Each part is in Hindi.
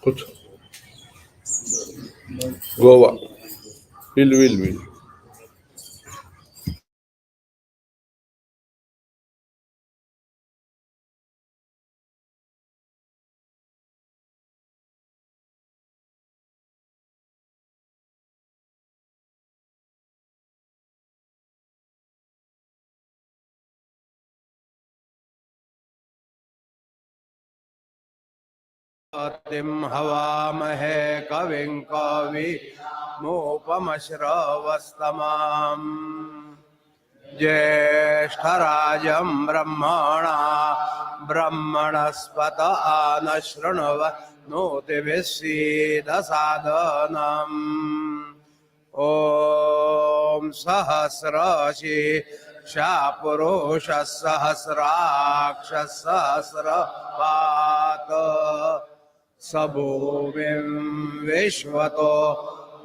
कुछ गोवा will तिम हवामहे कविं कविमुपमश्रवस्तमाम् ज्येष्ठराजं ब्रह्मणा ब्रह्मणस्पत आनशृण्वन्नोतिभिः सीदसादनम् ॐ सहस्रशीर्षा पुरुषः सहस्राक्षः सहस्रपात् स भूमिं विश्वतो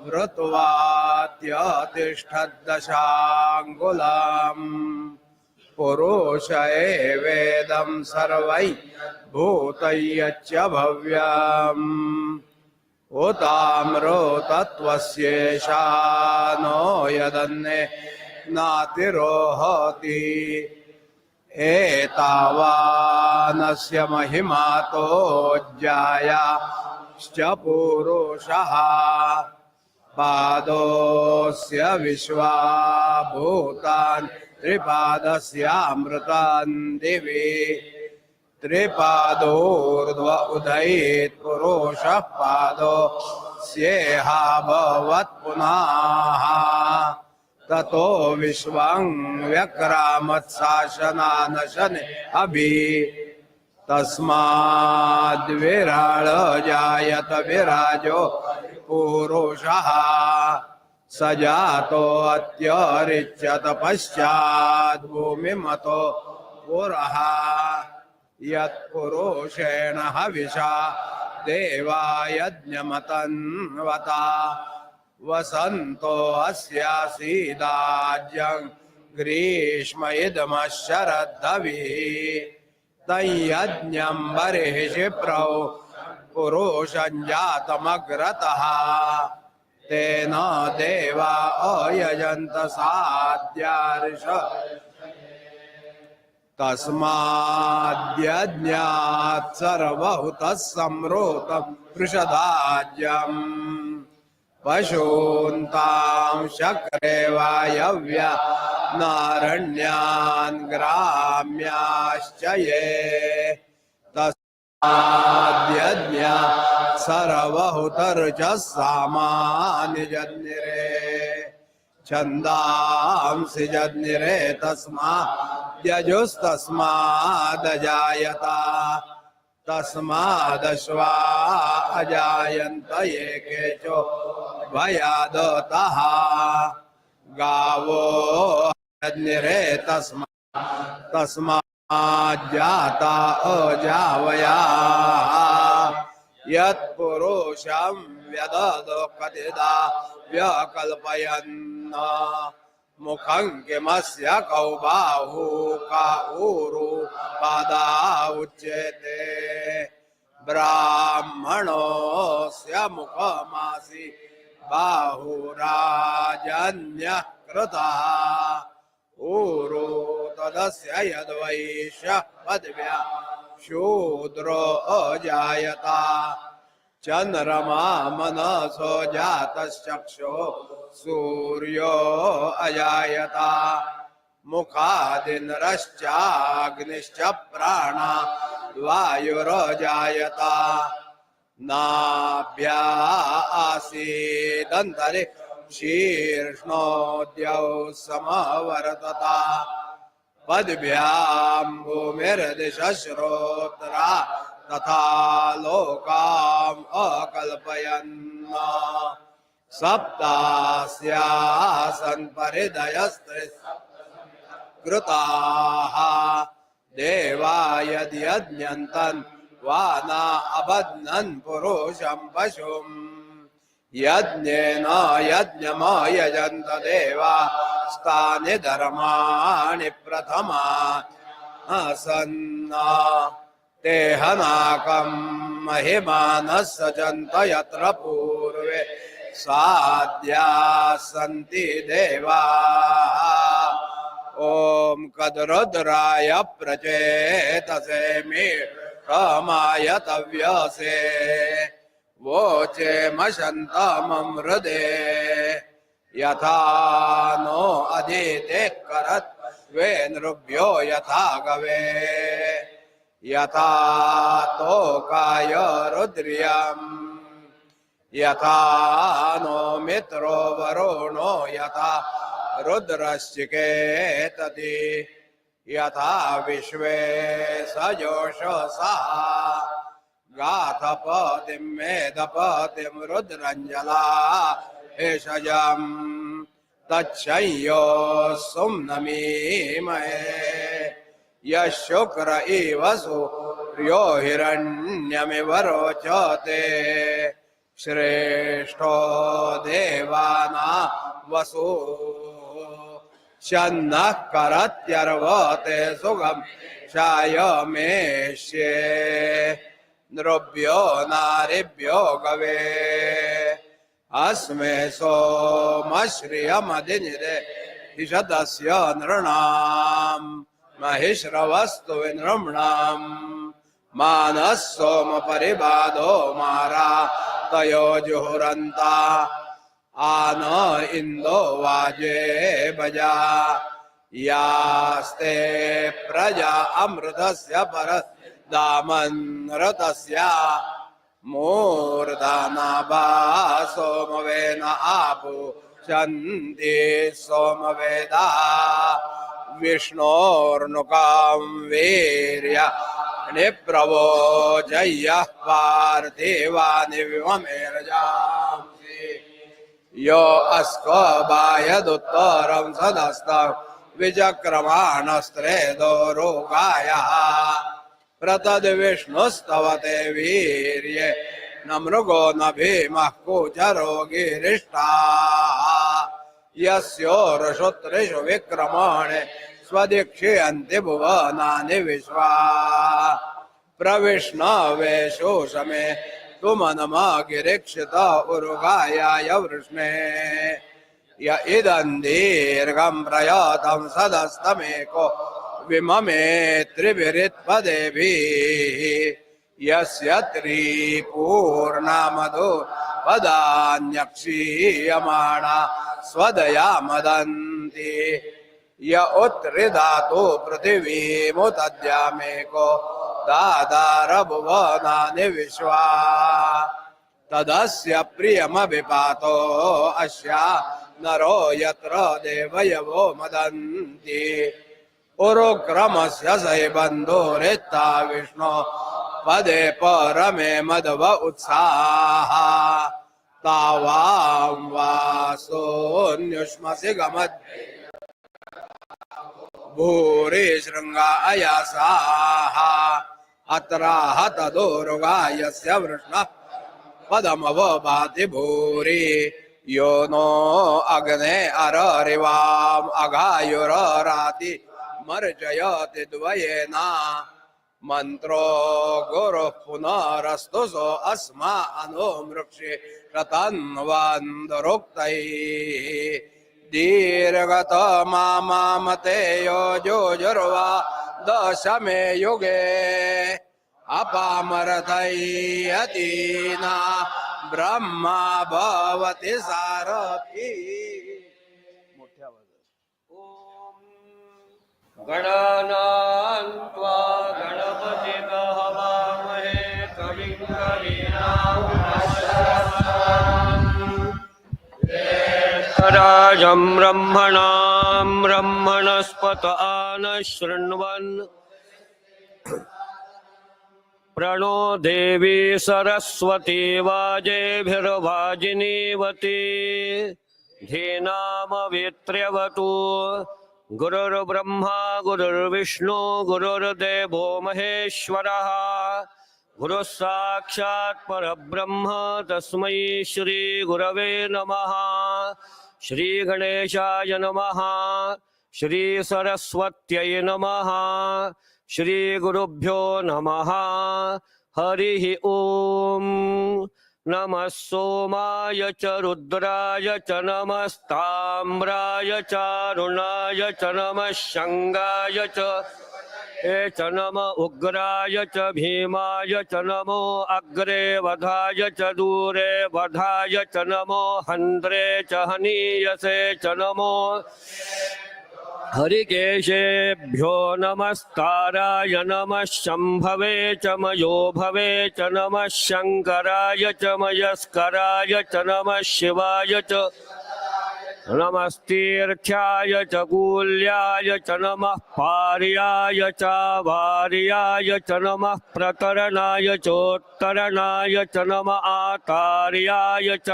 वृत्वात्यतिष्ठद्दशाङ्गुलम् पुरुष एवेदं सर्वै भूतैश्च भव्यम् उताम्रो तत्त्वस्येषा नो यदन्ये नातिरोहति एतावानस्य महिमातो ज्यायाश्च पुरुषः पादोऽस्य विश्वा भूतानि त्रिपादस्यामृतान् दिवि त्रिपादोर्ध्व उदयेत् पुरुषः पादोऽस्येह भवत् पुनः ततो विश्वं व्यक्रामत्शासनानशने अभि तस्माद्विराळ जायत विराजो पुरुषः स जातो अत्यरिच्यत पश्चात् भूमिमतो पुरः यत्पुरुषेण हविषा देवा यज्ञमतन्वता वसन्तो अस्यासीदाज्यं ग्रीष्म इदमशरद्धविः तयज्ञं बर्हिषि प्रौ पुरुषं जातमग्रतः तेन देवा अयजन्त साध्यार्ष तस्माद्यज्ञात् सर्वहुतः सम्रोतं पृषदाज्यम् पशून्तां शक्रे वायव्या नारण्यान् ग्राम्याश्च ये तस्माद्यज्ञात् सर्वहुतर्चः सामानि जज्ञिरे छन्दांसि जज्ञिरे तस्माद्यजुस्तस्मादजायता तस्मादश्वा अजायन्त ये केचो भयादतः गावो जज्ञिरे तस्माज्जाता अजावया यत्पुरुषं व्यददो कतिदा व्यकल्पयन् मुखं किमस्य कौ बाहु का ऊरु पादा उच्यते ब्राह्मणोऽस्य मुखमासि बाहुराजन्यः कृतः ऊरु तदस्य यद्वैश्यः पदव्या शूद्रो अजायता चंद्रमा मनसो जातश्चक्षो सूर्यो अजायता मुखादिन्द्रश्चाग्निश्च प्राणा वायुरजायता नाभ्या आसीदन्तरे शीर्ष्णोद्यौ समवर्तता पद्भ्यां भूमिर्दिशः श्रोत्रा तथा लोका कल्पयन् सप्तास्यासन् परिदयस्त्रिकृताः देवा यद्यज्ञन्तन् वा न अबध्नन् पुरुषं पशुम् यज्ञेन यज्ञमयजन्त देवास्तानि धर्माणि प्रथमा आसन्ना ते हनाकं महिमानः सजन्त यत्र पूर्वे साध्या सन्ति देवाः ॐ कद्रुद्राय प्रचेतसे मीढमाय तव्यसे वोचे मशन्तममृदे यथा नो अदिते करत्वे नृभ्यो यथा गवे यथा तोकाय रुद्र्यम् यथा नो मित्रो वरुणो यथा रुद्रश्चिकेतति यथा विश्वे सजोषसः गाथपतिं मेधपतिं रुद्रञ्जला भेषजम् तच्छंयो सुम्नमीमहे यः शुक्र इव सूर्यो हिरण्यमिव रोचते श्रेष्ठो देवानां वसु शन्नः करत्यर्वते सुगं शायमेष्ये नृभ्यो नारिभ्यो गवे अस्मे सोमश्रियमधिनिदे इषदस्य नृणाम् महिश्रवस्तु विनृम्णाम् मानः सोम परिबाधो मारा तयो जुहुरन्ता आन इन्दो वाजे बजा यास्ते प्रजा अमृतस्य परदामनृतस्य मूर्धनाभा सोमवेन आपूषन्ति सोमवेदा विष्णोर्नुकां वीर्य निप्रवोचय्यः पार्थिवानि विममेरजांसि यो अस्कबायदुत्तरं सदस्तं विचक्रमाणस्त्रेदो रोगायः प्रतद्विष्णुस्तवते वीर्ये न मृगो न भीमः कुचरो गिरिष्टाः यस्योरशुत्रेषु विक्रमणे स्वदीक्षयन्ति भुवनानि विश्वा प्रविष्णवेषु समे तुमनमगिरीक्षित उरुगायाय वृष्णे य इदं दीर्घं प्रयातं सदस्तमेको विममे त्रिभिरित्पदेभिः यस्य त्रिपूर्णामधु पदान्यक्षीयमाणा स्वदया मदन्ति य उत्रिधातु पृथिवीमुतद्यामेको दादार भुवनानि विश्वा तदस्य प्रियमभिपातो अस्या नरो यत्र देवयवो मदन्ति उरुक्रमस्य सैबन्धुरित्ता विष्णो पदे परमे मदव उत्साह तावां वासोऽन्युष्मसि गमद् भूरि शृङ्गायासाः अत्राह तदोरुगायस्य वृष्णः पदमवभाति भूरि यो नो अग्ने अररिवाम् अगायुरराति मर्जयति द्वयेन मंत्रो गुरुः पुनरस्तु सो अस्मा अनो मृक्षे शतन्वन्दरुक्तैः दीर्घत मामते यो जोजुर्वा दशमे युगे अपामरथयतीना ब्रह्मा भवति सारथी. गणानां त्वा गणपतिं हवामहे कविं कवीनामुपमश्रवस्तमं ब्रह्मणां ब्रह्मणस्पत आनः शृण्वन् प्रणो देवी सरस्वती वाजेभिर्वाजिनीवती धीनामवित्र्यवतु गुरुर्ब्रह्मा गुरुर्विष्णु गुरुर्देवो महेश्वरः गुरुः साक्षात् परब्रह्म तस्मै श्री गुरवे नमः। श्री गणेशाय नमः। श्री सरस्वत्यै नमः। श्री गुरुभ्यो नमः। हरिः ओम। नमः सोमाय च रुद्राय च नमस्ताम्राय च अरुणाय च नमः शंगाय च च नम उग्राय च भीमाय च नमो अग्रे वधाय च दूरे वधाय च नमो हन्त्रे च हनीयसे च नमो हरिकेशेभ्यो नमस्काराय नमः शंभवे च मयो भवे च नमः शंकराय च मयस्कराय च नमः शिवाय च नमस्तीर्थ्याय च कूल्याय च नमः पार्याय च वार्याय च नमः प्रतरणाय चोत्तरणाय च नमः आतार्याय च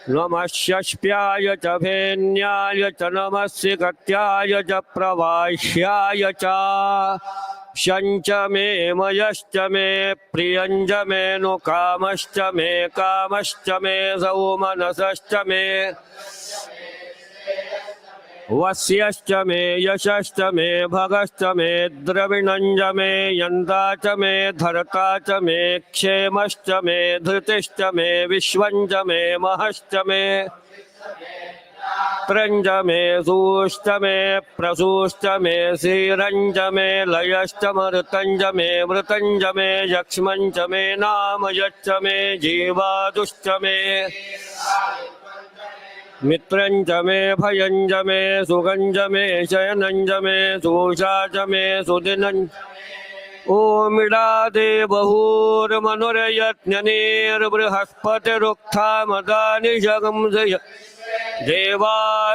नमः षष्प्याय च भेन्याय च नमः सिकत्याय च प्रवाह्याय च शंच मे मयश्च मे प्रियंच मे नु कामश्च मे सौमनसश्च मे वस्यश्च मे यशश्च मे भगश्च मे द्रविणञ्च मे यन्ता च मे धर्ता च मे क्षेमश्च मे धृतिश्च मे विश्वञ्च मे महश्च मे त्रञ्च मे सूश्च मे प्रसूश्च मे श्रीरञ्च मे लयश्च मृतञ्च मे मृतञ्च मे यक्ष्मञ्च मे नामयश्च मे जीवादुश्च मे मित्रञ्च मे भयञ्च मे सुगञ्च मे शयनञ्च मे सूषा च मे सुदिनञ्च ओमिडादे बहुर्मनुर्यज्ञनेर्बृहस्पतिरुक्थामदानि जगंसय देवासूक्तवाचः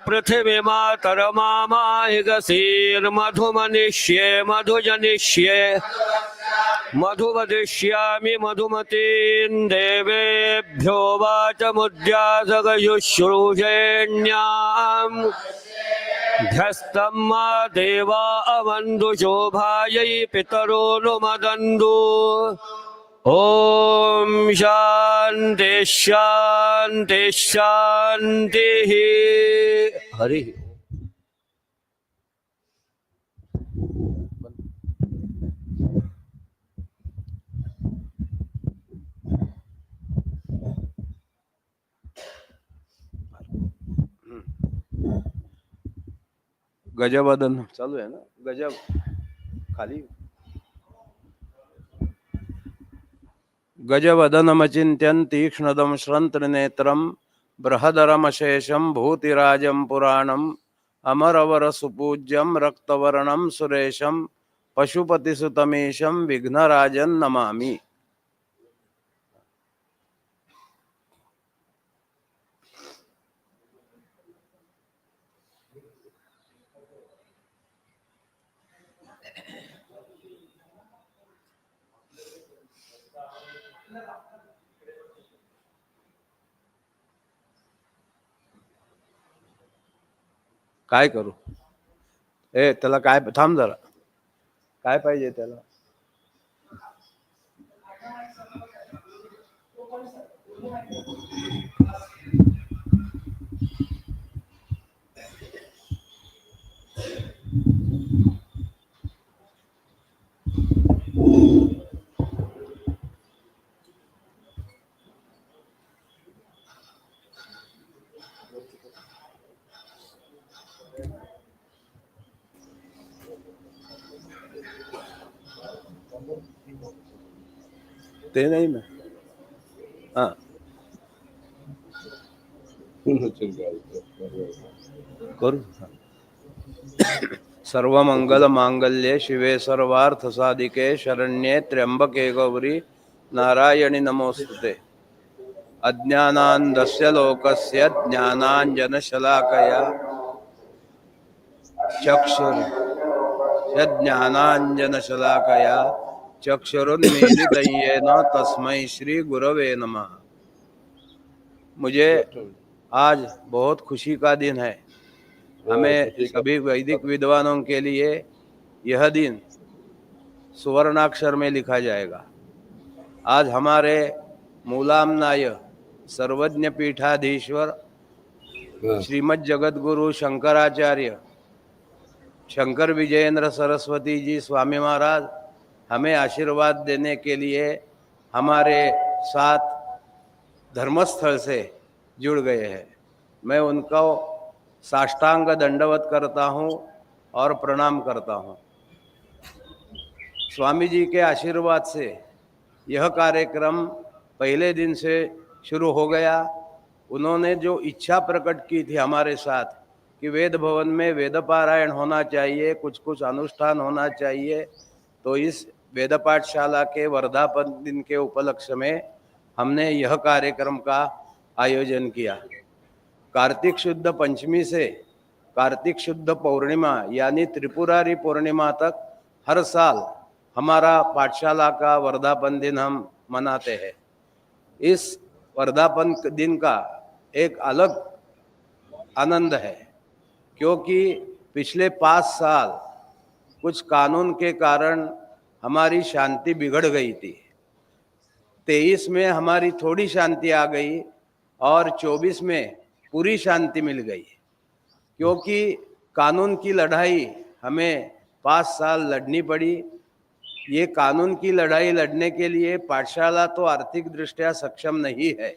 पृथिवीमातरमामाहिगसीर्मधुमनिष्ये मधुजनिष्ये मधुवदिष्यामि मधुमतीं देवेभ्यो वाचमुद्यासगयुश्रूषेण्याम् ध्यस्तं मा देवा अवन्तु शोभायै पितरो नु मदन्तु। ओम शांति शांति शांति। हरि गजवदन चालू है ना, गजब खाली गजवदनमचिन्त्यं तीक्ष्णदं श्रन्तनेत्रं बृहदरमशेषं भूतिराजं पुराणम् अमरवरसुपूज्यं रक्तवर्णं सुरेशं पशुपतिसुतमीशं विघ्नराजं नमामि। काय करू? त्याला काय थांब जरा, काय पाहिजे त्याला? ते नाही ना, हाँ करू। सर्वमंगल मांगल्ये शिवे सर्वार्थ साधिके शरण्ये त्र्यंबके गौरी नारायणि नमोस्तुते। अज्ञानान्धस्य लोकस्य ज्ञानाञ्जनशलाकया यज्ञानांजनशलाकया चक्षुरुन्मीलितं येन तस्मै श्री गुरवे नमः। मुझे आज बहुत खुशी का दिन है। हमें सभी वैदिक विद्वानों के लिए यह दिन सुवर्णाक्षर में लिखा जाएगा। आज हमारे मूलामनाय सर्वज्ञ पीठाधीश्वर श्रीमद जगतगुरु शंकराचार्य शंकर विजयेंद्र सरस्वती जी स्वामी महाराज हमें आशीर्वाद देने के लिए हमारे साथ धर्मस्थल से जुड़ गए हैं। मैं उनको साष्टांग दंडवत करता हूँ और प्रणाम करता हूँ। स्वामी जी के आशीर्वाद से यह कार्यक्रम पहले दिन से शुरू हो गया। उन्होंने जो इच्छा प्रकट की थी हमारे साथ कि वेद भवन में वेद पारायण होना चाहिए, कुछ कुछ अनुष्ठान होना चाहिए, तो इस वेद पाठशाला के वर्धापन दिन के उपलक्ष्य में हमने यह कार्यक्रम का आयोजन किया। कार्तिक शुद्ध पंचमी से कार्तिक शुद्ध पौर्णिमा यानी त्रिपुरारी पूर्णिमा तक हर साल हमारा पाठशाला का वर्धापन दिन हम मनाते हैं। इस वर्धापन दिन का एक अलग आनंद है, क्योंकि पिछले 5 साल कुछ कानून के कारण हमारी शांति बिगड़ गई थी। 23 में हमारी थोड़ी शांति आ गई और 24 में पूरी शांति मिल गई, क्योंकि कानून की लड़ाई हमें 5 साल लड़नी पड़ी। ये कानून की लड़ाई लड़ने के लिए पाठशाला तो आर्थिक दृष्टया सक्षम नहीं है,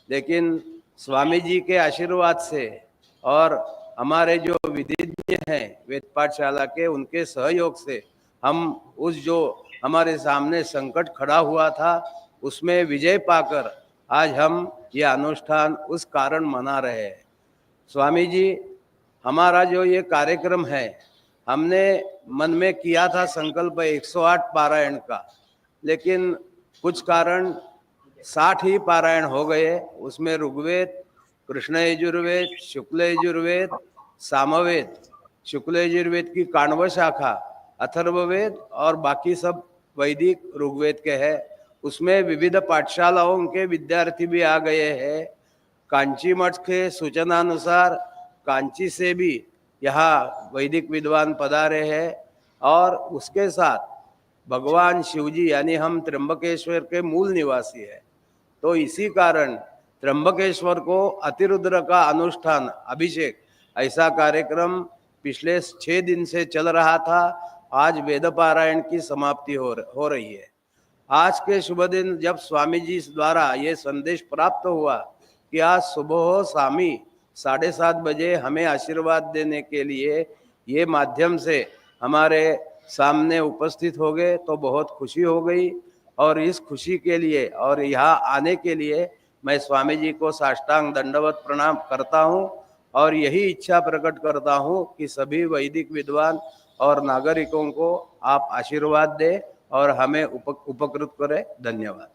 लेकिन स्वामी जी के आशीर्वाद से और हमारे जो विधिज्ञ हैं वेद पाठशाला के, उनके सहयोग से हम उस जो हमारे सामने संकट खड़ा हुआ था उसमें विजय पाकर आज हम ये अनुष्ठान उस कारण मना रहे हैं। स्वामी जी, हमारा जो ये कार्यक्रम है, हमने मन में किया था संकल्प 108 पारायण का, लेकिन कुछ कारण 60 ही पारायण हो गए। उसमें ऋग्वेद, कृष्ण यजुर्वेद, शुक्ल यजुर्वेद, सामवेद, शुक्ल यजुर्वेद की काण्व शाखा, अथर्ववेद और बाकी सब वैदिक ऋग्वेद के हैं। उसमें विविध पाठशालाओं के विद्यार्थी भी आ गए हैं। कांची मठ के सूचनानुसार कांची से भी यहाँ वैदिक विद्वान पधारे हैं और उसके साथ भगवान शिवजी यानी हम त्र्यंबकेश्वर के मूल निवासी हैं, तो इसी कारण त्र्यंबकेश्वर को अतिरुद्र का अनुष्ठान अभिषेक ऐसा कार्यक्रम पिछले 6 दिन से चल रहा था। आज वेद पारायण की समाप्ति हो रही है। आज के शुभ दिन जब स्वामी जी द्वारा ये संदेश प्राप्त हुआ कि आज सुबह स्वामी 7:30 बजे हमें आशीर्वाद देने के लिए ये माध्यम से हमारे सामने उपस्थित हो गए, तो बहुत खुशी हो गई। और इस खुशी के लिए और यहाँ आने के लिए मैं स्वामी जी को साष्टांग दंडवत प्रणाम करता हूँ और यही इच्छा प्रकट करता हूँ कि सभी वैदिक विद्वान और नागरिकों को आप आशीर्वाद दें और हमें उपकृत करें। धन्यवाद।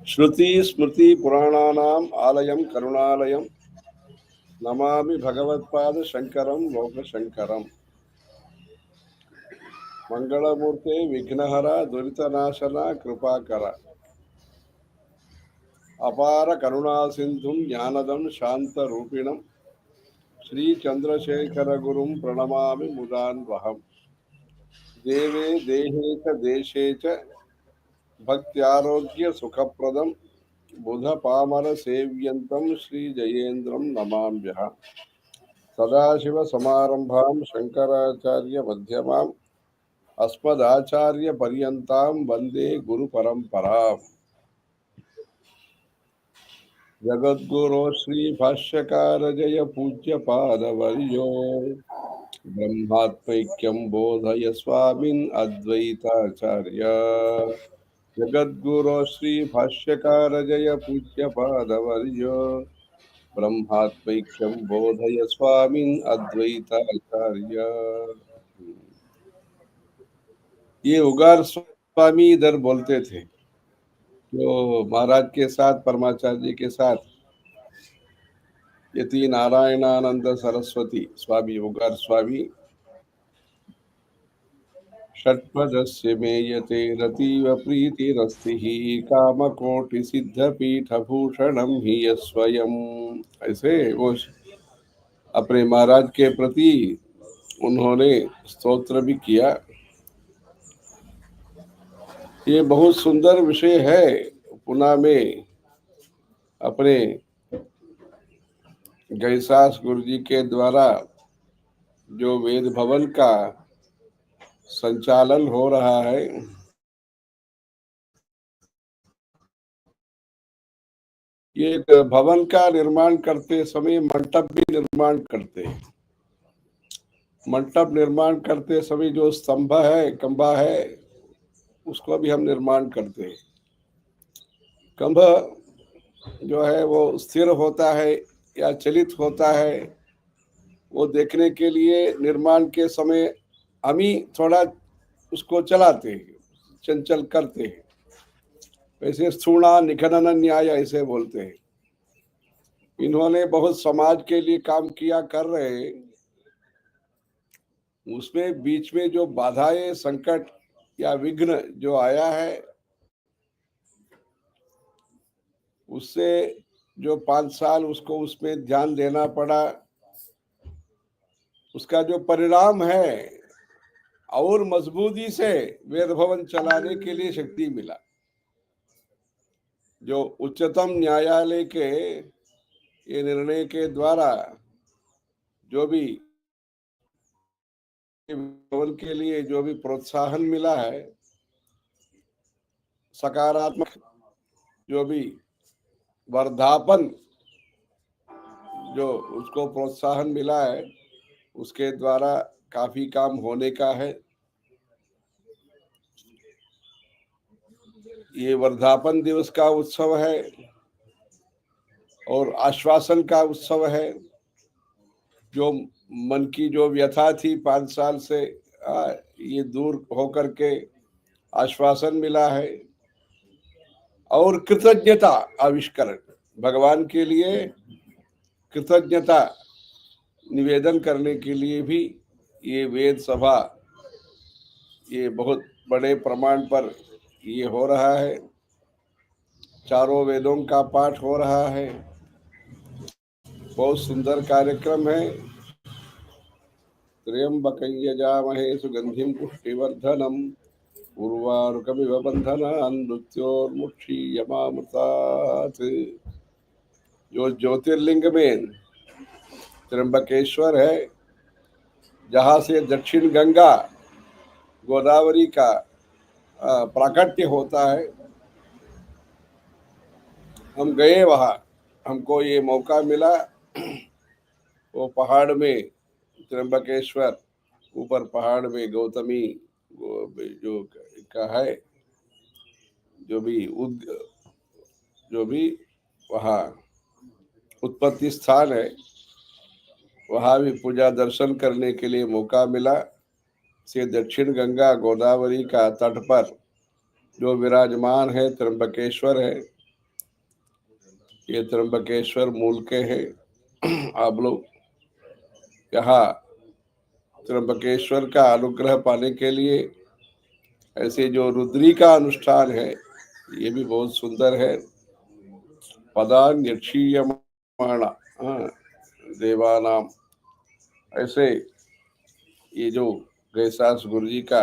श्रुति स्मृति पुराणानाम आलयम करुणालयम नमामि भगवत्पाद शंकरम लोकशंकरम। मंगलमूर्ते विघ्नहरा दुरितनाशना कृपाकरा अपार करुणा सिंधुं ज्ञानदं शांतरूपिणं श्री चंद्रशेखर गुरुं प्रणमामि मुदान्वहम्। देवे देहे च देशे च भक्त्यारोग्य सुखप्रदं बुध पामर सेव्यन्तं श्री जयेन्द्रं नमाम्यहम्। सदाशिव समारंभां शंकराचार्य मध्यमाम् अस्मदाचार्य पर्यन्तां वंदे गुरु परंपराम्। जगद्गुरो श्री भाष्यकार जय पूज्य पादवर्यो ब्रह्मात्मैक्यं बोधय स्वामिन् अद्वैताचार्य। जगद्गुरो श्री भाष्यकार जय पूज्य पादवर्यो ब्रह्मात्मैक्यं बोधय स्वामिन् अद्वैताचार्य। ये उगार स्वामी इधर बोलते थे, जो महाराज के साथ, परमाचार्य जी के साथ, यति नारायणानंद सरस्वती स्वामी उगार स्वामी षट्पदस्य मेयते रतीव प्रीतिरस्ति कामकोटि सिद्ध पीठ भूषणम ही स्वयं। ऐसे वो अपने महाराज के प्रति उन्होंने स्तोत्र भी किया। ये बहुत सुंदर विषय है। पुणे में अपने गैसास गुरु जी के द्वारा जो वेद भवन का संचालन हो रहा है, ये भवन का निर्माण करते समय मंडप भी निर्माण करते हैं। मंडप निर्माण करते समय जो स्तंभ है, खंभा है, उसको भी हम निर्माण करते हैं। खंभा जो है वो स्थिर होता है या चलित होता है, वो देखने के लिए निर्माण के समय हम ही थोड़ा उसको चलाते हैं, चंचल करते हैं। वैसे स्थूणा निखनन न्याय ऐसे बोलते हैं। इन्होंने बहुत समाज के लिए काम किया, कर रहे हैं। उसमें बीच में जो बाधाएं, संकट या विघ्न जो आया है, उससे जो 5 साल उसको उसमें ध्यान देना पड़ा, उसका जो परिणाम है, और मजबूती से वेद भवन चलाने के लिए शक्ति मिला। जो उच्चतम न्यायालय के ये निर्णय के द्वारा जो भी भवन के लिए जो भी प्रोत्साहन मिला है, सकारात्मक जो भी वर्धापन जो उसको प्रोत्साहन मिला है, उसके द्वारा काफी काम होने का है। ये वर्धापन दिवस का उत्सव है और आश्वासन का उत्सव है। जो मन की जो व्यथा थी 5 साल से, ये दूर होकर के आश्वासन मिला है। और कृतज्ञता आविष्करण, भगवान के लिए कृतज्ञता निवेदन करने के लिए भी ये वेद सभा, ये बहुत बड़े प्रमाण पर ये हो रहा है। चारों वेदों का पाठ हो रहा है। बहुत सुंदर कार्यक्रम है। त्र्यंबकं यजामहे सुगंधिं पुष्टिवर्धनम् उर्वारुकमिव बन्धनान् मृत्योर्मुक्षीयमामृतात्। जो ज्योतिर्लिंग में त्र्यंबकेश्वर है, जहाँ से दक्षिण गंगा गोदावरी का प्राकट्य होता है, हम गए वहाँ, हमको ये मौका मिला। वो पहाड़ में त्र्यंबकेश्वर, ऊपर पहाड़ में गौतमी जो का है, जो भी वहाँ उत्पत्ति स्थान है, वहाँ भी पूजा दर्शन करने के लिए मौका मिला। से दक्षिण गंगा गोदावरी का तट पर जो विराजमान है त्र्यंबकेश्वर है। ये त्र्यंबकेश्वर मूल के हैं। आप लोग यहाँ त्र्यंबकेश्वर का अनुग्रह पाने के लिए ऐसे जो रुद्री का अनुष्ठान है, ये भी बहुत सुंदर है। पदान्यक्षीयमाणा देवानाम, ऐसे ये जो गैसास गुरु जी का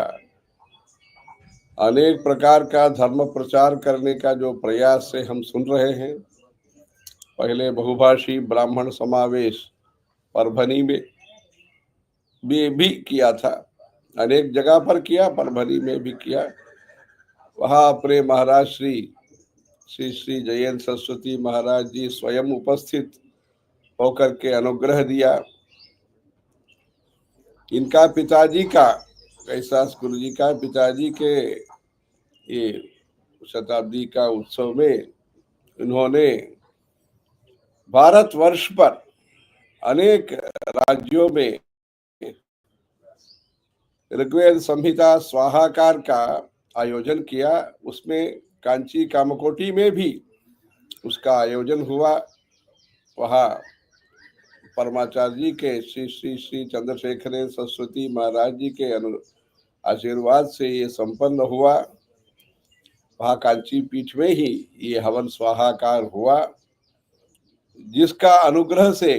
अनेक प्रकार का धर्म प्रचार करने का जो प्रयास से हम सुन रहे हैं। पहले बहुभाषी ब्राह्मण समावेश परभनी में भी किया था, अनेक जगह पर किया, परभनी में भी किया। वहाँ अपने महाराज श्री श्री जयंत सरस्वती महाराज जी स्वयं उपस्थित होकर के अनुग्रह दिया। इनका पिताजी का, गैसास गुरु जी का पिताजी के ये शताब्दी का उत्सव में इन्होंने भारतवर्ष पर अनेक राज्यों में ऋग्वेद संहिता स्वाहाकार का आयोजन किया। उसमें कांची कामकोटी में भी उसका आयोजन हुआ। वहाँ परमाचार्य जी के श्री श्री श्री चंद्रशेखर सरस्वती महाराज जी के आशीर्वाद से ये संपन्न हुआ। वहाँ कांची पीठ में ही ये हवन स्वाहाकार हुआ, जिसका अनुग्रह से,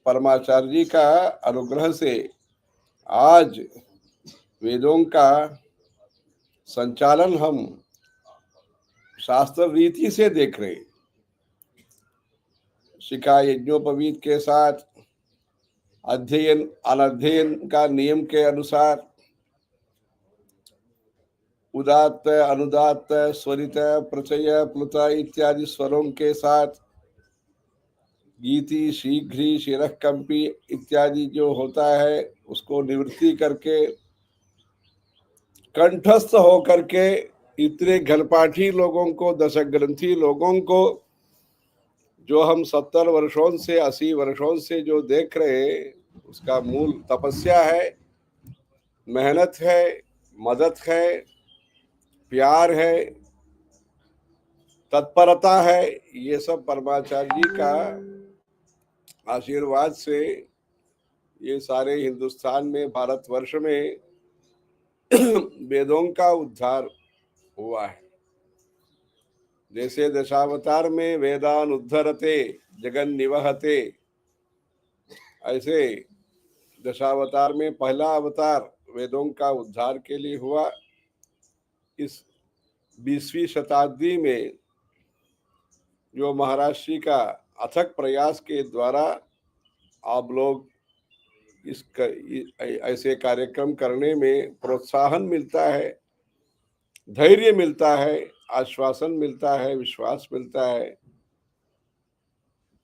परमाचार्य जी का अनुग्रह से आज वेदों का संचालन हम शास्त्र रीति से देख रहे। शिखा यज्ञोपवीत के साथ अध्ययन अनध्ययन का नियम के अनुसार उदात्त अनुदात्त स्वरित प्रचय प्लुत इत्यादि स्वरों के साथ गीति शीघ्री शिरकंपी इत्यादि जो होता है उसको निवृत्ति करके कंठस्थ होकर के इतने घनपाठी लोगों को, दशक ग्रंथी लोगों को, जो हम 70 वर्षों से 80 वर्षों से जो देख रहे हैं, उसका मूल तपस्या है, मेहनत है, मदद है, प्यार है, तत्परता है। ये सब परमाचार्य जी का आशीर्वाद से ये सारे हिंदुस्तान में, भारतवर्ष में वेदों का उद्धार हुआ है। जैसे दशावतार में वेदान उद्धरते जगन निवहते, ऐसे दशावतार में पहला अवतार वेदों का उद्धार के लिए हुआ। इस 20वीं शताब्दी में जो महाराष्ट्र का अथक प्रयास के द्वारा आप लोग ऐसे कार्यक्रम करने में प्रोत्साहन मिलता है, धैर्य मिलता है, आश्वासन मिलता है, विश्वास मिलता है।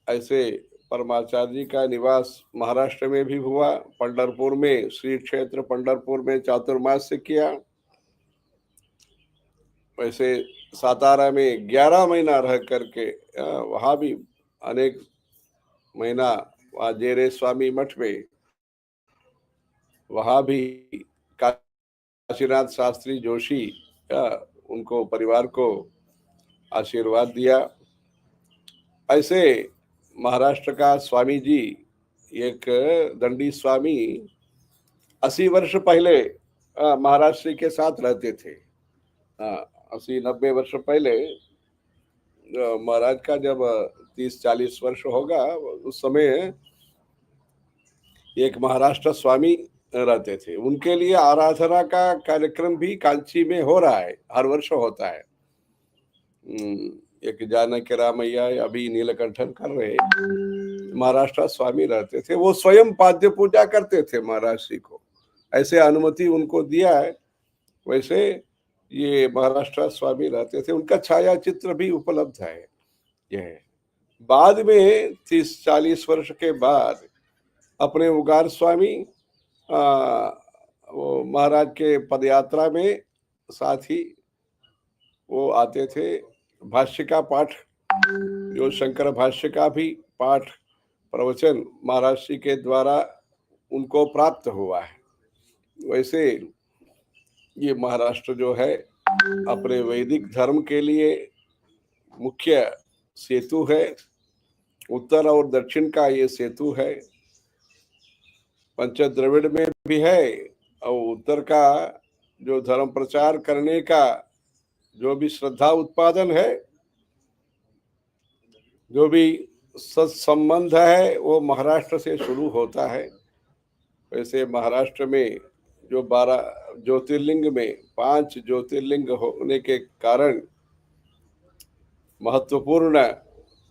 ऐसे परमाचार्य जी का निवास महाराष्ट्र में भी हुआ। पंढरपुर में, श्री क्षेत्र पंढरपुर में चातुर्मास से किया। वैसे सातारा में 11 महीना रह करके वहाँ भी अनेक महीना वहाँ जेरे स्वामी मठ में, वहाँ भी काशीनाथ शास्त्री जोशी उनको, परिवार को आशीर्वाद दिया। ऐसे महाराष्ट्र का स्वामी जी, एक दंडी स्वामी 80 वर्ष पहले महाराष्ट्र के साथ रहते थे। 80-90 वर्ष पहले महाराज का जब 30-40 वर्ष होगा, उस समय एक महाराष्ट्र स्वामी रहते थे। उनके लिए आराधना का कार्यक्रम भी कांची में हो रहा है, हर वर्ष होता है। एक जानकी रामैया अभी नीलकंठन कर रहे, महाराष्ट्र स्वामी रहते थे। वो स्वयं पाद्य पूजा करते थे महाराज जी को, ऐसे अनुमति उनको दिया है। वैसे ये महाराष्ट्र स्वामी रहते थे, उनका छाया चित्र भी उपलब्ध है। यह बाद में 30-40 वर्ष के बाद अपने उगार स्वामी वो महाराज के पदयात्रा में साथ ही वो आते थे। भाष्य का पाठ, जो शंकर भाष्य का भी पाठ प्रवचन महाराज जी के द्वारा उनको प्राप्त हुआ है। वैसे ये महाराष्ट्र जो है अपने वैदिक धर्म के लिए मुख्य सेतु है। उत्तर और दक्षिण का ये सेतु है। पंचद्रविड़ में भी है, और उत्तर का जो धर्म प्रचार करने का जो भी श्रद्धा उत्पादन है, जो भी सत्संबंध है, वो महाराष्ट्र से शुरू होता है। वैसे महाराष्ट्र में जो 12 ज्योतिर्लिंग में 5 ज्योतिर्लिंग होने के कारण महत्वपूर्ण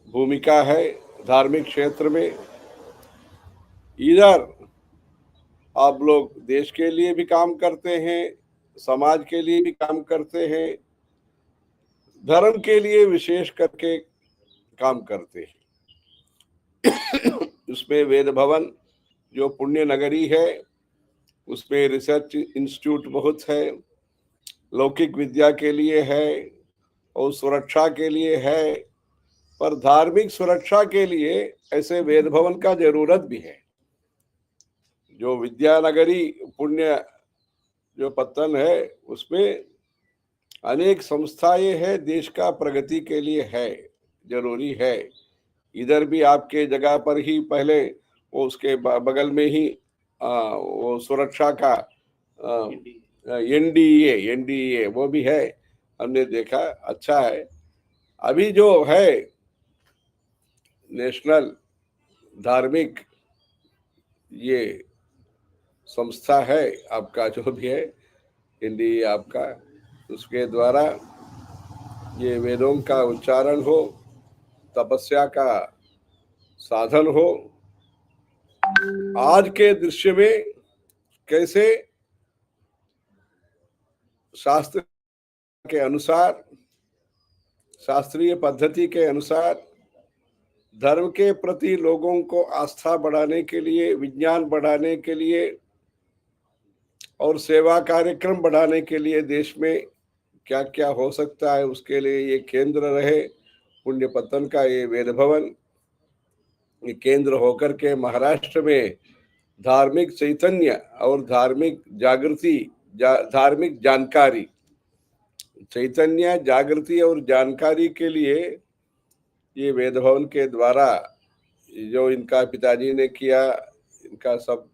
भूमिका है धार्मिक क्षेत्र में। इधर आप लोग देश के लिए भी काम करते हैं, समाज के लिए भी काम करते हैं, धर्म के लिए विशेष करके काम करते हैं। उसमें वेद भवन जो पुण्य नगरी है, उसमें रिसर्च इंस्टीट्यूट बहुत है, लौकिक विद्या के लिए है और सुरक्षा के लिए है, पर धार्मिक सुरक्षा के लिए ऐसे वेद भवन का जरूरत भी है। जो विद्यानगरी पुण्य जो पत्तन है उसमें अनेक संस्थाएं हैं, देश का प्रगति के लिए है, जरूरी है। इधर भी आपके जगह पर ही पहले वो उसके बगल में ही वो सुरक्षा का एनडीए वो भी है, हमने देखा, अच्छा है। अभी जो है नेशनल धार्मिक ये संस्था है आपका, जो भी है एनडीए आपका, उसके द्वारा ये वेदों का उच्चारण हो, तपस्या का साधन हो। आज के दृश्य में कैसे शास्त्र के अनुसार, शास्त्रीय पद्धति के अनुसार धर्म के प्रति लोगों को आस्था बढ़ाने के लिए, विज्ञान बढ़ाने के लिए और सेवा कार्यक्रम बढ़ाने के लिए देश में क्या क्या हो सकता है, उसके लिए ये केंद्र रहे पुण्य पत्तन का ये वेद भवन। ये केंद्र होकर के महाराष्ट्र में धार्मिक चैतन्य और धार्मिक जागृति, धार्मिक जानकारी, चैतन्य, जागृति और जानकारी के लिए ये वेद भवन के द्वारा जो इनका पिताजी ने किया, इनका सब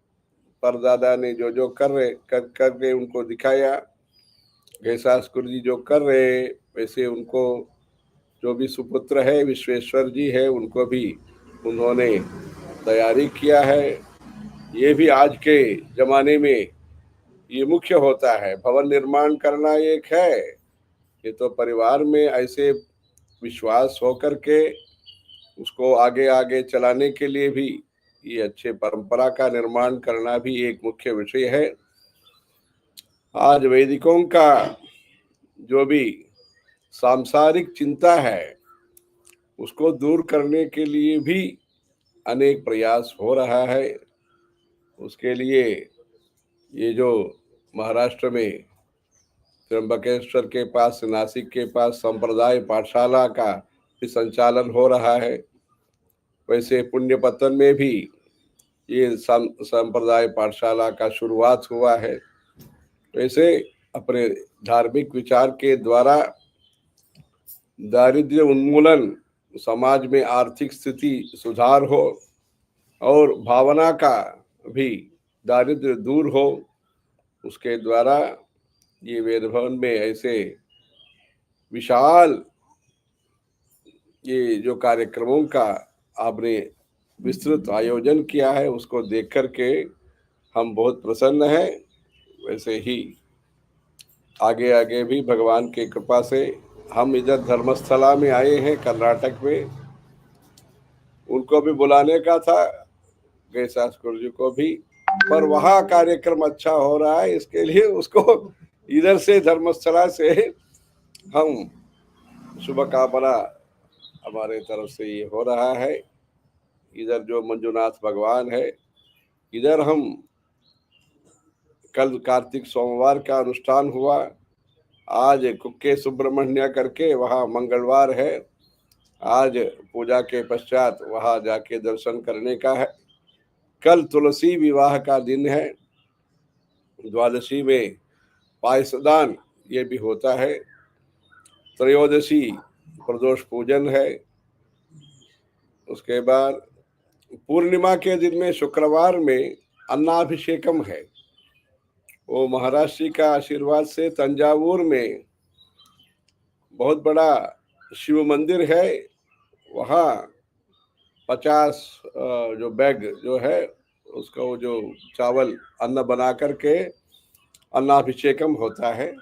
परदादा ने जो जो कर उनको दिखाया, गैसास्कुर जी जो कर रहे, वैसे उनको जो भी सुपुत्र है विश्वेश्वर जी है, उनको भी उन्होंने तैयारी किया है। ये भी आज के जमाने में ये मुख्य होता है। भवन निर्माण करना एक है, ये तो परिवार में ऐसे विश्वास होकर के उसको आगे आगे चलाने के लिए भी ये अच्छे परंपरा का निर्माण करना भी एक मुख्य विषय है। आज वैदिकों का जो भी सांसारिक चिंता है उसको दूर करने के लिए भी अनेक प्रयास हो रहा है। उसके लिए ये जो महाराष्ट्र में त्र्यंबकेश्वर के पास, नासिक के पास संप्रदाय पाठशाला का भी संचालन हो रहा है, वैसे पुण्य पत्तन में भी ये संप्रदाय पाठशाला का शुरुआत हुआ है। वैसे अपने धार्मिक विचार के द्वारा दारिद्र्य उन्मूलन, समाज में आर्थिक स्थिति सुधार हो और भावना का भी दारिद्र्य दूर हो, उसके द्वारा ये वेद भवन में ऐसे विशाल ये जो कार्यक्रमों का आपने विस्तृत आयोजन किया है, उसको देख कर के हम बहुत प्रसन्न हैं। वैसे ही आगे आगे भी भगवान की कृपा से हम इधर धर्मस्थला में आए हैं, कर्नाटक में, उनको भी बुलाने का था, गैसास्कुर जी को भी, पर वहाँ कार्यक्रम अच्छा हो रहा है, इसके लिए उसको इधर से धर्मस्थला से हम शुभकामना हमारे तरफ से ये हो रहा है। इधर जो मंजुनाथ भगवान है, इधर हम कल कार्तिक सोमवार का अनुष्ठान हुआ, आज कुक्के सुब्रमण्य करके वहाँ मंगलवार है, आज पूजा के पश्चात वहाँ जाके दर्शन करने का है। कल तुलसी विवाह का दिन है, द्वादशी में पायसदान ये भी होता है, त्रयोदशी प्रदोष पूजन है, उसके बाद पूर्णिमा के दिन में शुक्रवार में अन्नाभिषेकम है। वो महाराष्ट्र का आशीर्वाद से तंजावुर में बहुत बड़ा शिव मंदिर है, वहाँ 50 जो बैग जो है उसका वो जो चावल अन्न बना करके अन्नाभिषेकम होता है।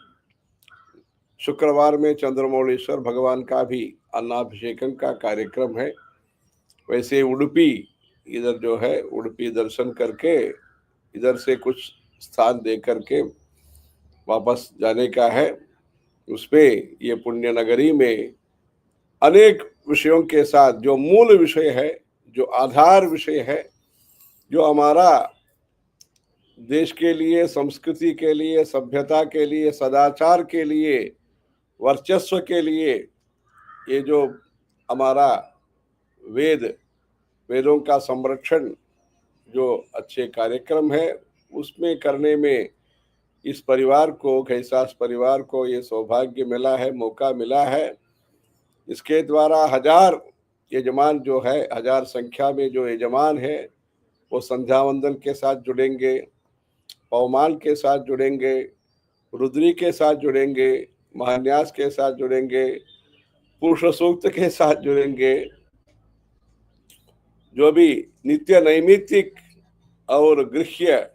शुक्रवार में चंद्रमौलेश्वर भगवान का भी अन्नाभिषेकम का कार्यक्रम है। वैसे उडुपी इधर जो है, उडुपी दर्शन करके इधर से कुछ स्थान दे करके वापस जाने का है। उसमें ये पुण्य नगरी में अनेक विषयों के साथ जो मूल विषय है, जो आधार विषय है, जो हमारा देश के लिए, संस्कृति के लिए, सभ्यता के लिए, सदाचार के लिए, वर्चस्व के लिए, ये जो हमारा वेदों का संरक्षण जो अच्छे कार्यक्रम है उसमें करने में इस परिवार को, घैसास परिवार को ये सौभाग्य मिला है, मौका मिला है। इसके द्वारा 1000 यजमान जो है, 1000 संख्या में जो यजमान है वो संध्या वंदन के साथ जुड़ेंगे, पवमान के साथ जुड़ेंगे, रुद्री के साथ जुड़ेंगे, महान्यास के साथ जुड़ेंगे, पुरुष सूक्त के साथ जुड़ेंगे। जो भी नित्य नैमित्तिक और गृह्य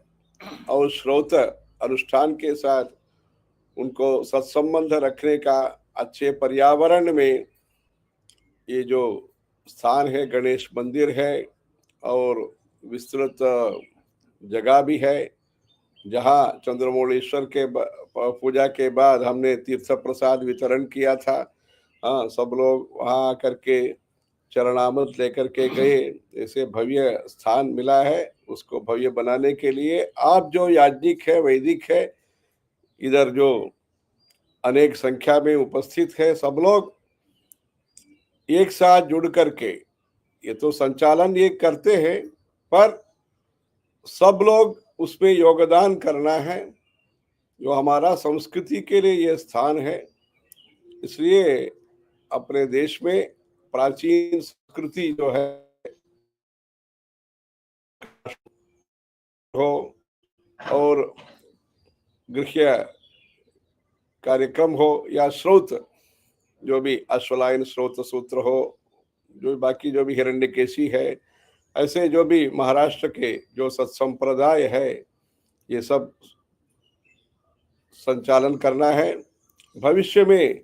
और श्रोत अनुष्ठान के साथ उनको सत्संबंध रखने का अच्छे पर्यावरण में ये जो स्थान है, गणेश मंदिर है और विस्तृत जगह भी है, जहाँ चंद्रमौलेश्वर के पूजा के बाद हमने तीर्थ प्रसाद वितरण किया था। हाँ, सब लोग वहाँ आकर के चरणामृत लेकर के गए। ऐसे भव्य स्थान मिला है, उसको भव्य बनाने के लिए आप जो याज्ञिक है, वैदिक है, इधर जो अनेक संख्या में उपस्थित है, सब लोग एक साथ जुड़ करके ये तो संचालन ये करते हैं, पर सब लोग उसमें योगदान करना है। जो हमारा संस्कृति के लिए ये स्थान है, इसलिए अपने देश में प्राचीन संस्कृति जो है हो और गृह्य कार्यक्रम हो या श्रोत, जो भी अश्वलायन श्रोत सूत्र हो, जो बाकी जो भी हिरण्यकेशी है, ऐसे जो भी महाराष्ट्र के जो सत्संप्रदाय है, ये सब संचालन करना है। भविष्य में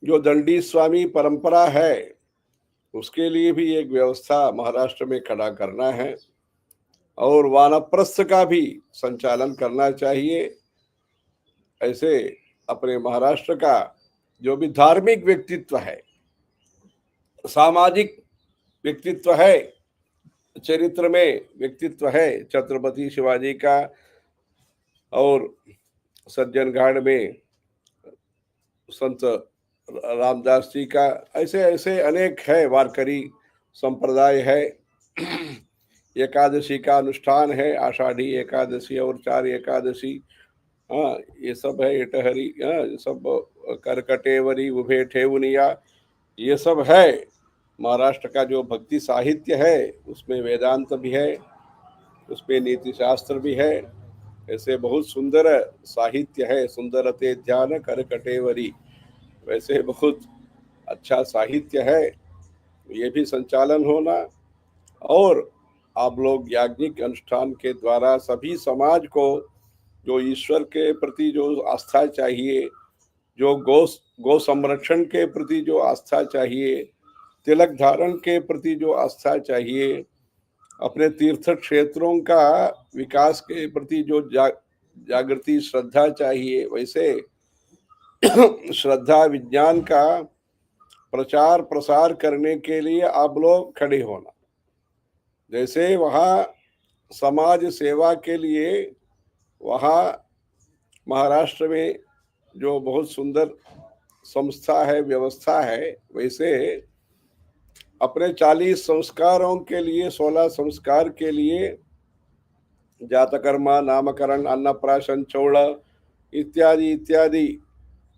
जो दंडी स्वामी परंपरा है उसके लिए भी एक व्यवस्था महाराष्ट्र में खड़ा करना है और वानप्रस्थ का भी संचालन करना चाहिए। ऐसे अपने महाराष्ट्र का जो भी धार्मिक व्यक्तित्व है, सामाजिक व्यक्तित्व है, चरित्र में व्यक्तित्व है छत्रपति शिवाजी का और सज्जनगढ़ में संत रामदास जी का, ऐसे ऐसे अनेक है, वारकरी संप्रदाय है। एकादशी का अनुष्ठान है, आषाढ़ी एकादशी और 4 एकादशी, हाँ ये सब है, एटहरी, हाँ सब करकटेवरी उभे ठेवनिया, ये सब है। महाराष्ट्र का जो भक्ति साहित्य है उसमें वेदांत भी है, उसमें नीति शास्त्र भी है। ऐसे बहुत सुंदर साहित्य है, सुंदरते ध्यान करकटेवरी, वैसे बहुत अच्छा साहित्य है। ये भी संचालन होना और आप लोग याज्ञिक अनुष्ठान के द्वारा सभी समाज को जो ईश्वर के प्रति जो आस्था चाहिए, जो गौ संरक्षण के प्रति जो आस्था चाहिए, तिलक धारण के प्रति जो आस्था चाहिए, अपने तीर्थ क्षेत्रों का विकास के प्रति जो जागृति श्रद्धा चाहिए, वैसे श्रद्धा विज्ञान का प्रचार प्रसार करने के लिए आप लोग खड़े होना। जैसे वहाँ समाज सेवा के लिए वहाँ महाराष्ट्र में जो बहुत सुंदर संस्था है, व्यवस्था है, वैसे अपने 40 संस्कारों के लिए, 16 संस्कार के लिए जातकर्मा, नामकरण, अन्नप्राशन, चौड़ इत्यादि इत्यादि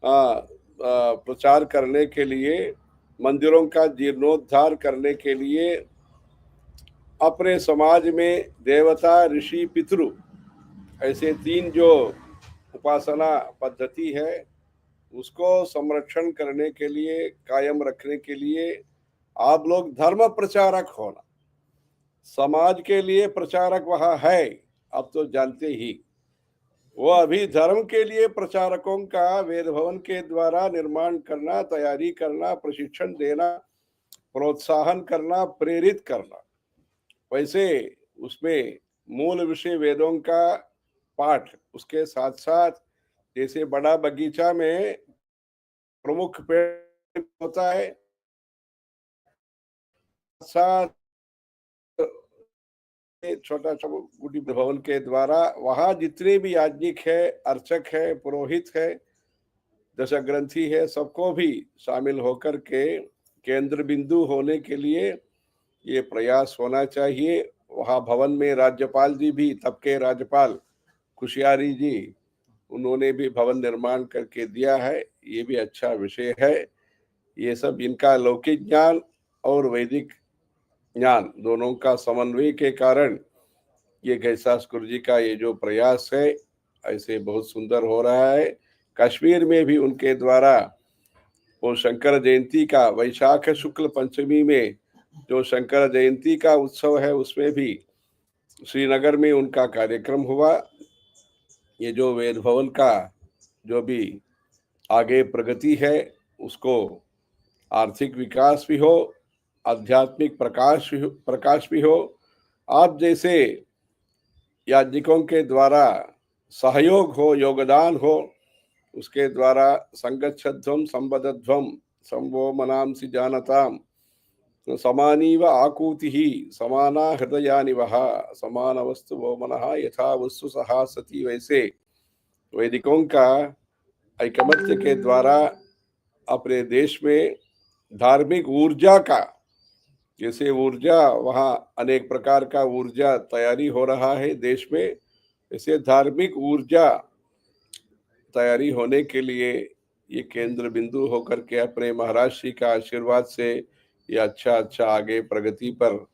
प्रचार करने के लिए, मंदिरों का जीर्णोद्धार करने के लिए, अपने समाज में देवता, ऋषि, पितृ, ऐसे 3 जो उपासना पद्धति है उसको संरक्षण करने के लिए, कायम रखने के लिए आप लोग धर्म प्रचारक होना। समाज के लिए प्रचारक वहाँ है, आप तो जानते ही। वो अभी धर्म के लिए प्रचारकों का वेद भवन के द्वारा निर्माण करना, तैयारी करना, प्रशिक्षण देना, प्रोत्साहन करना, प्रेरित करना। वैसे उसमें मूल विषय वेदों का पाठ, उसके साथ साथ जैसे बड़ा बगीचा में प्रमुख पेड़ होता है, साथ छोटा सा गुडी भवन के द्वारा वहाँ जितने भी याज्ञिक है, अर्चक है, पुरोहित है, दशग्रंथी है, सबको भी शामिल होकर के केंद्र बिंदु होने के लिए ये प्रयास होना चाहिए। वहाँ भवन में राज्यपाल जी भी, तब के राज्यपाल कुशियारी जी, उन्होंने भी भवन निर्माण करके दिया है। ये भी अच्छा विषय है। ये सब इनका लौकिक ज्ञान और वैदिक ज्ञान दोनों का समन्वय के कारण ये गैसास गुरु जी का ये जो प्रयास है ऐसे बहुत सुंदर हो रहा है। कश्मीर में भी उनके द्वारा वो शंकर जयंती का, वैशाख शुक्ल पंचमी में जो शंकर जयंती का उत्सव है, उसमें भी श्रीनगर में उनका कार्यक्रम हुआ। ये जो वेद भवन का जो भी आगे प्रगति है, उसको आर्थिक विकास भी हो, आध्यात्मिक प्रकाश भी हो। आप जैसे याज्ञिकों के द्वारा सहयोग हो, योगदान हो, उसके द्वारा संगच्छध्वम संबद्धध्वम संवो मनांसि जानताम समानीव आकूति समाना हृदयानि वह समान वस्तु वो मनः यथा वस्तु सहा सती। वैसे वैदिकों का ऐकमत्य के द्वारा अपने देश में धार्मिक ऊर्जा का, जैसे ऊर्जा वहाँ अनेक प्रकार का ऊर्जा तैयारी हो रहा है देश में, ऐसे धार्मिक ऊर्जा तैयारी होने के लिए ये केंद्र बिंदु होकर के अपने महाराज श्री का आशीर्वाद से ये अच्छा आगे प्रगति पर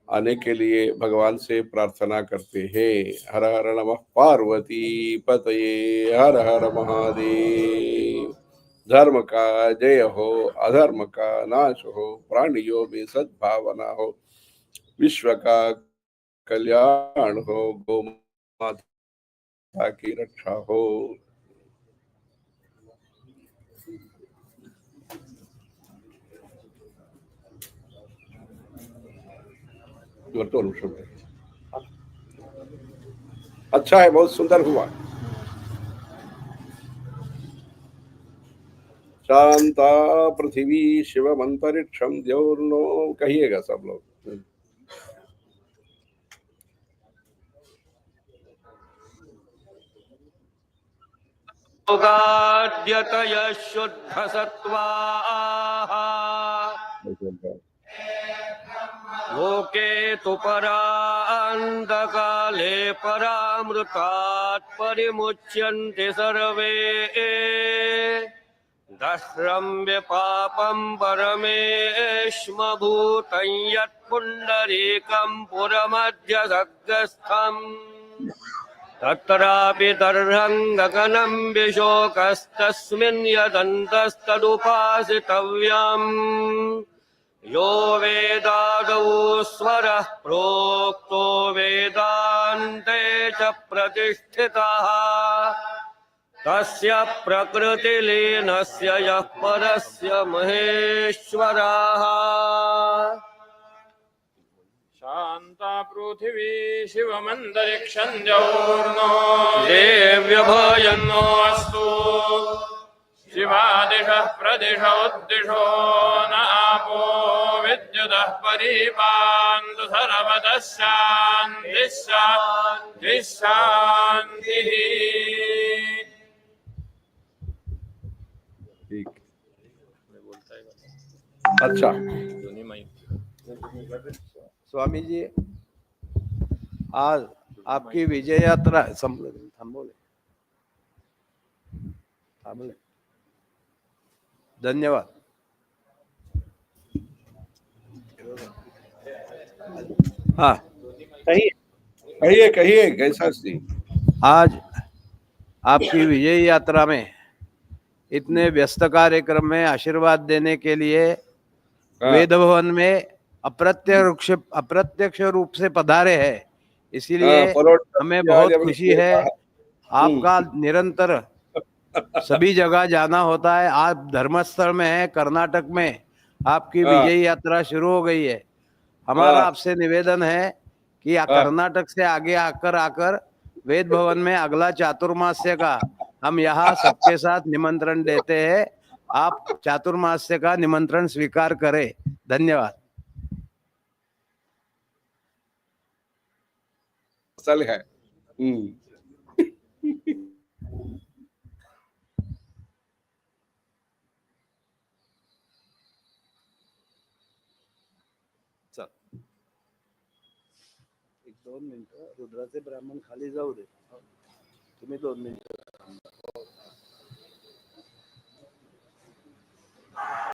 आने के लिए भगवान से प्रार्थना करते हैं। हर हर नमः पार्वती पतये, हर हर महादेव। धर्म का जय हो, अधर्म का नाश हो, प्राणियों में सद्भावना हो, विश्व का कल्याण हो, गौ माता की रक्षा हो। अच्छा है, बहुत सुंदर हुआ। शांता पृथ्वी शिवम अंतरिक्षम द्योर्नो, कहिएगा सब लोग। योगाद्यतय शुद्ध सत्त्वाः लोके तु परान्तकाले परामृतात् परिमुच्यन्ते सर्वे दश्रम्य पापं परमेश्मभूतं यत्पुण्डरीकं पुरमध्यसग्रस्थम् तत्रापि तर्हं गगनं विशोकस्तस्मिन् यदन्तस्तदुपासितव्यम् यो वेदादौ स्वरः प्रोक्तो वेदान्ते च प्रतिष्ठितः तस्य प्रकृतिलीनस्य यः परस्य महेश्वरः शान्ता पृथिवी शिवमन्तरिक्षं द्यौर्नो देव्यभयन्नो देव्यभयन्नोऽस्तु शिवादिशः प्रदिशोद्दिशो न आपो विद्युतः परिपान्तु सर्वतः शान्तिः शान्तिः शान्तिः। ठीक, अच्छा। स्वामी जी, आज आपकी विजय यात्रा थांबले। धन्यवाद। हाँ, कहिए गैसास जी। आज आपकी विजय यात्रा में इतने व्यस्त कार्यक्रम में आशीर्वाद देने के लिए वेद भवन में अप्रत्यक्ष रूप से पधारे हैं, इसीलिए हमें बहुत खुशी है। आपका निरंतर सभी जगह जाना होता है। आप धर्मस्थल में हैं, कर्नाटक में आपकी विजय यात्रा शुरू हो गई है। हमारा आपसे निवेदन है कि कर्नाटक से आगे आकर वेद भवन में अगला चातुर्मास्य का हम यहाँ सबके साथ निमंत्रण देते हैं। आप चातुर्मास्य का निमंत्रण स्वीकार करें। धन्यवाद। स्थल है। चल. एक 2 मिनिटं रुद्राचे ब्राह्मण खाली जाऊ दे तुम्ही 2 मिनिटं